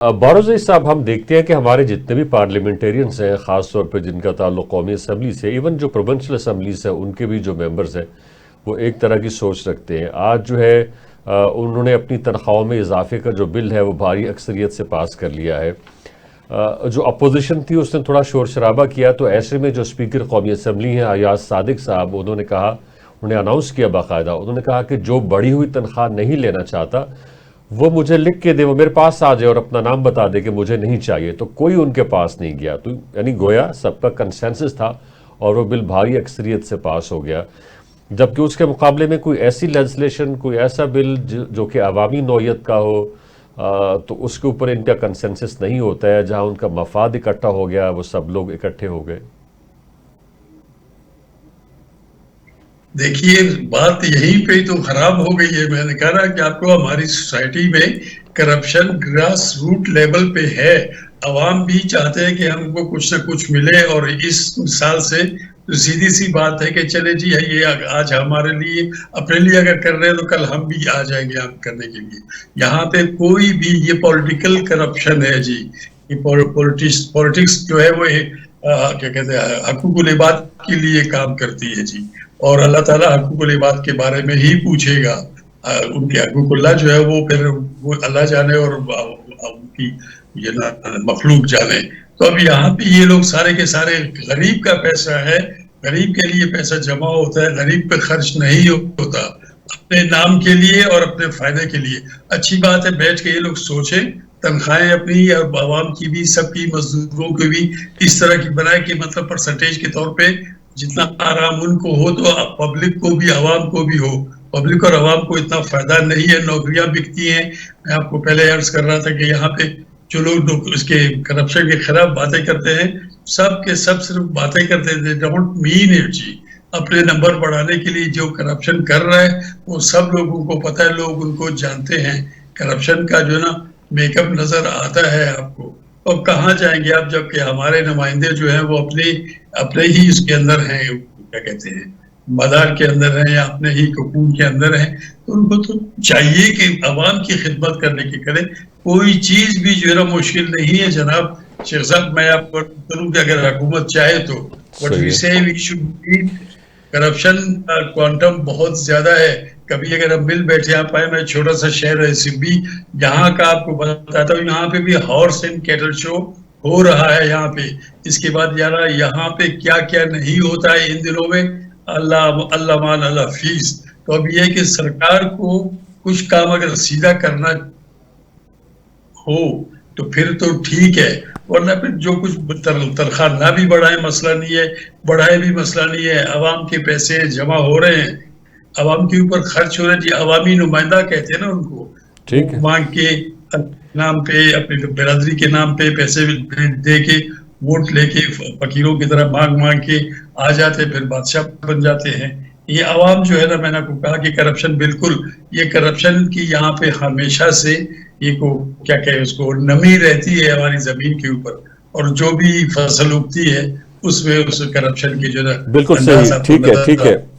बारोज़ई साहब, हम देखते हैं कि हमारे जितने भी पार्लियामेंटेरियंस हैं, ख़ास तौर पे जिनका ताल्लुक़ कौमी असम्बली से, इवन जो प्रोविंशियल असम्बलीज़ हैं, उनके भी जो मेंबर्स हैं, वो एक तरह की सोच रखते हैं। आज जो है उन्होंने अपनी तनख्वाहों में इजाफे का जो बिल है वो भारी अक्सरियत से पास कर लिया है। जो अपोजिशन थी उसने थोड़ा शोर शराबा किया, तो ऐसे में जो स्पीकर कौमी असम्बली हैं अयाज सादिक साहब, उन्होंने कहा, उन्हें अनाउंस किया बाकायदा, उन्होंने कहा कि जो बढ़ी हुई तनख्वाह नहीं लेना चाहता वो मुझे लिख के दे, वो मेरे पास आ जाए और अपना नाम बता दे कि मुझे नहीं चाहिए। तो कोई उनके पास नहीं गया, तो यानी गोया सबका कंसेंसस था और वो बिल भारी अक्सरियत से पास हो गया। जबकि उसके मुकाबले में कोई ऐसी लेजिस्लेशन, कोई ऐसा बिल जो कि अवामी नौयत का हो, तो उसके ऊपर इनका कंसेंसस नहीं होता है। जहां उनका मफाद इकट्ठा हो गया, वो सब लोग इकट्ठे हो गए। देखिए, बात यहीं पे तो खराब हो गई है। मैंने कहा ना कि आपको हमारी सोसाइटी में करप्शन ग्रास रूट लेवल पे है। अवाम भी चाहते हैं कि हमको कुछ ना कुछ मिले, और इस साल से तो सीधी सी बात है कि चले जी, ये आज हमारे लिए, अपने लिए अगर कर रहे हैं तो कल हम भी आ जाएंगे आप करने के लिए। यहाँ पे कोई भी, ये पॉलिटिकल करप्शन है जी। ये पॉलिटिक्स जो है वो क्या कहते हैं, हकूकुल इबाद के लिए काम करती है जी। और अल्लाह ताला हकूकुल इबाद के बारे में ही पूछेगा। उनके हकूकुल्लाह जो है वो फिर वो अल्लाह जाने और उनकी ये ना मखलूक जाने। तो अब यहाँ पे ये लोग सारे के सारे, गरीब का पैसा है, गरीब के लिए पैसा जमा होता है, गरीब पे खर्च नहीं होता, अपने नाम के लिए और अपने फायदे के लिए। अच्छी बात है, बैठ के ये लोग सोचें, तनख्वाहें अपनी और आवाम की भी, सबकी, मजदूरों की भी इस तरह की बनाए कि मतलब परसेंटेज के तौर पे जितना आराम उनको हो तो पब्लिक को भी, आवाम को भी हो। पब्लिक और आवाम को इतना फायदा नहीं है, नौकरियां बिकती हैं। मैं आपको पहले अर्ज कर रहा था कि यहाँ पे जो लोग इसके करप्शन के खिलाफ बातें करते हैं, सब के सब सिर्फ बातें करते थे, डोंट मीन इट जी। अपने नंबर बढ़ाने के लिए जो करप्शन कर रहा है वो सब लोगों को पता है, लोग उनको जानते हैं। करप्शन का जो ना मेकअप नजर आता है आपको। अब कहाँ जाएंगे आप, जबकि हमारे नुमाइंदे जो हैं वो अपने अपने ही इसके अंदर हैं, क्या कहते हैं, मदार के अंदर हैं या अपने ही हुकूम के अंदर हैं। तो उनको तो चाहिए कि अवाम की खिदमत करने की करें। कोई चीज भी जो है ना मुश्किल नहीं है जनाब शेख साहब। मैं आपको करूँ कि अगर हुकूमत चाहे तो, व्हाट वी से वी शुड बी, करप्शन का क्वांटम बहुत ज्यादा है। कभी अगर हम मिल बैठे, आप आए, मैं छोटा सा शहर है सिब्बी, यहाँ का आपको बताता हूँ, यहाँ पे भी हॉर्स एंड कैटल शो हो रहा है यहाँ पे। इसके बाद यार यहाँ पे क्या क्या नहीं होता है इन दिनों में, अल्लाह अल्लाह मान अल्लाह फीस। तो अब ये है कि सरकार को कुछ काम अगर सीधा करना हो तो फिर तो ठीक है, वरना फिर जो कुछ तनख्वाह ना भी बढ़ाए मसला नहीं है, बढ़ाए भी मसला नहीं है। आवाम के पैसे जमा हो रहे हैं, आवाम के ऊपर खर्च हो रहे हैं जी। अवामी नुमाइंदा कहते हैं ना उनको, ठीक है। मांग के नाम पे, अपनी बिरादरी के नाम पे पैसे दे के, वोट लेके, फकीरों की तरह मांग मांग के आ जाते, फिर बादशाह बन जाते हैं। ये आवाम जो है ना, मैंने आपको कहा कि करप्शन, बिल्कुल ये करप्शन की यहाँ पे हमेशा से ये को क्या कहे, उसको नमी रहती है हमारी जमीन के ऊपर, और जो भी फसल उगती है उसमें उस करप्शन की जो है बिल्कुल सही, अंदाज आपको ठीक है, ठीक नजर है।